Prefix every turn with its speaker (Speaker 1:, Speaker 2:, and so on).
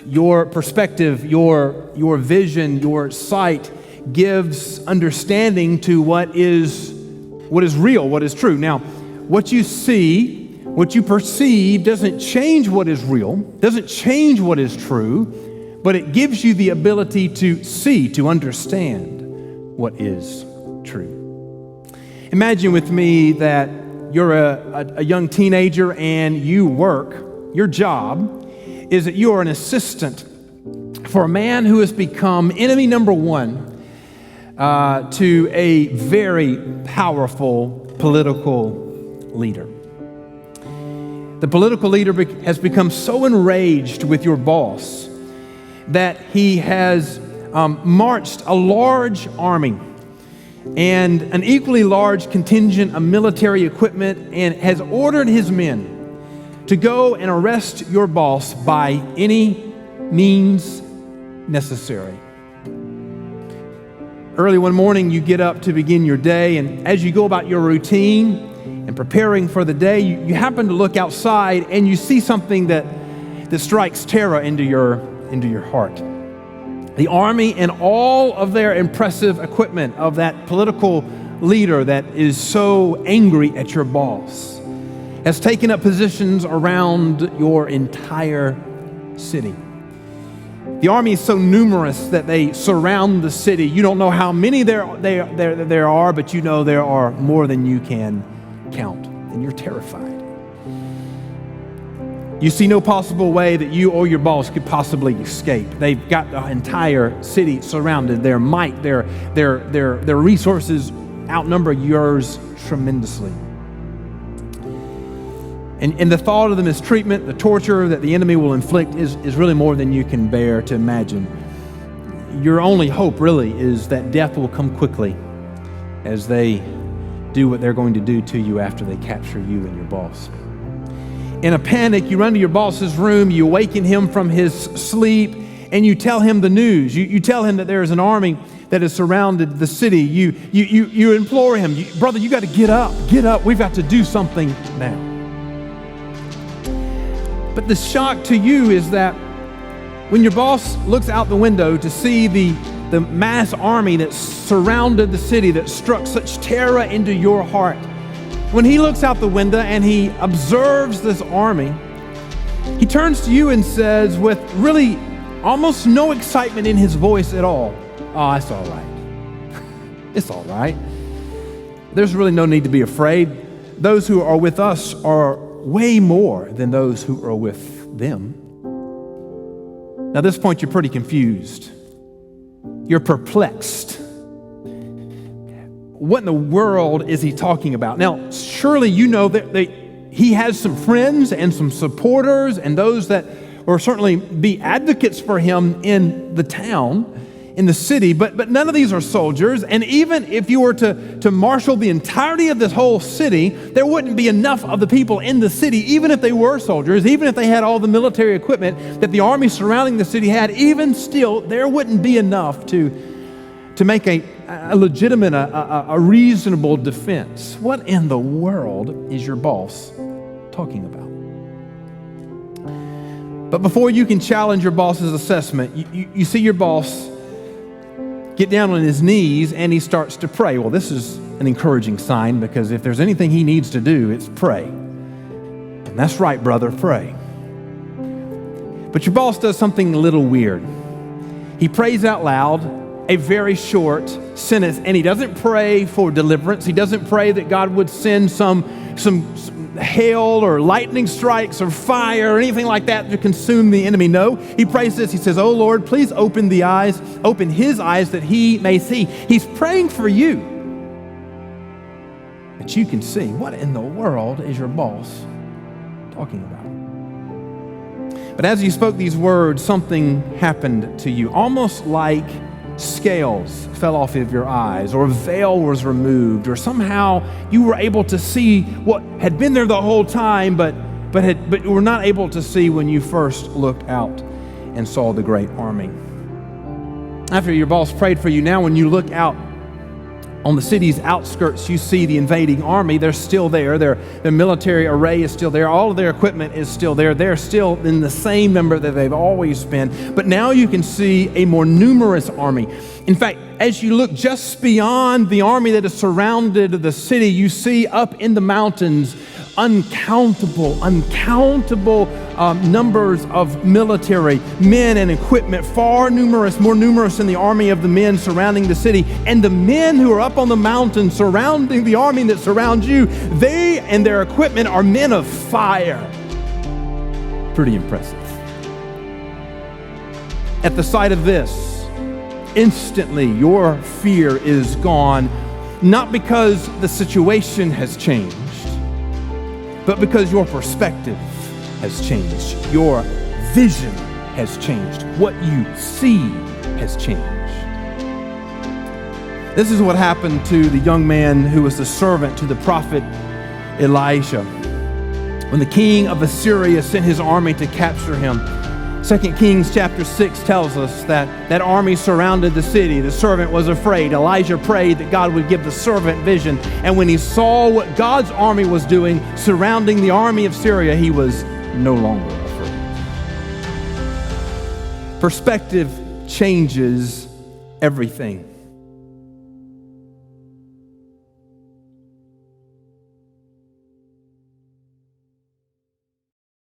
Speaker 1: your perspective, your vision, your sight gives understanding to what is real, what is true. Now, what you see, what you perceive doesn't change what is real, doesn't change what is true, but it gives you the ability to see, to understand what is true. Imagine with me that you're a young teenager and you work. Your job is that you are an assistant for a man who has become enemy number one to a very powerful political leader. The political leader has become so enraged with your boss that he has marched a large army and an equally large contingent of military equipment and has ordered his men to go and arrest your boss by any means necessary. Early one morning, you get up to begin your day, and as you go about your routine and preparing for the day, you happen to look outside and you see something that strikes terror into your heart. The army and all of their impressive equipment of that political leader that is so angry at your boss has taken up positions around your entire city. The army is so numerous that they surround the city. You don't know how many there are, but you know there are more than you can count, and you're terrified. You see no possible way that you or your boss could possibly escape. They've got the entire city surrounded. Their might, their resources outnumber yours tremendously. And the thought of the mistreatment, the torture that the enemy will inflict is really more than you can bear to imagine. Your only hope really is that death will come quickly as they do what they're going to do to you after they capture you and your boss. In a panic, you run to your boss's room, you awaken him from his sleep, and you tell him the news. You tell him that there is an army that has surrounded the city. You implore him, brother, you got to get up, we've got to do something now. But the shock to you is that when your boss looks out the window to see the mass army that surrounded the city, that struck such terror into your heart, when he looks out the window and he observes this army, he turns to you and says, with really almost no excitement in his voice at all, "Oh, it's all right. It's all right. There's really no need to be afraid. Those who are with us are way more than those who are with them." Now, at this point, you're pretty confused. You're perplexed. What in the world is he talking about? Now, surely you know that he has some friends and some supporters and those that will certainly be advocates for him in the town, in the city, but none of these are soldiers. And even if you were to marshal the entirety of this whole city, there wouldn't be enough of the people in the city, even if they were soldiers, even if they had all the military equipment that the army surrounding the city had, even still, there wouldn't be enough to make a legitimate, a reasonable defense. What in the world is your boss talking about? But before you can challenge your boss's assessment, you see your boss get down on his knees and he starts to pray. Well, this is an encouraging sign, because if there's anything he needs to do, it's pray. And that's right, brother, pray. But your boss does something a little weird. He prays out loud a very short sentence, and he doesn't pray for deliverance. He doesn't pray that God would send some hail or lightning strikes or fire or anything like that to consume the enemy. No, he prays this. He says, "Oh Lord, please open his eyes that he may see." He's praying for you, that you can see. What in the world is your boss talking about? But as he spoke these words, something happened to you, almost like scales fell off of your eyes, or a veil was removed, or somehow you were able to see what had been there the whole time, but you were not able to see when you first looked out and saw the great army. After your boss prayed for you, now when you look out On the city's outskirts, you see the invading army. They're still there. Their military array is still there. All of their equipment is still there. They're still in the same number that they've always been. But now you can see a more numerous army. In fact, as you look just beyond the army that has surrounded the city, you see up in the mountains uncountable numbers of military men and equipment, more numerous than the army of the men surrounding the city. And the men who are up on the mountain surrounding the army that surrounds you, they and their equipment are men of fire. Pretty impressive. At the sight of this, instantly your fear is gone, not because the situation has changed, but because your perspective has changed. Your vision has changed. What you see has changed. This is what happened to the young man who was the servant to the prophet Elisha. When the king of Assyria sent his army to capture him, 2 Kings chapter 6 tells us that army surrounded the city. The servant was afraid. Elijah prayed that God would give the servant vision. And when he saw what God's army was doing, surrounding the army of Syria, he was no longer afraid. Perspective changes everything.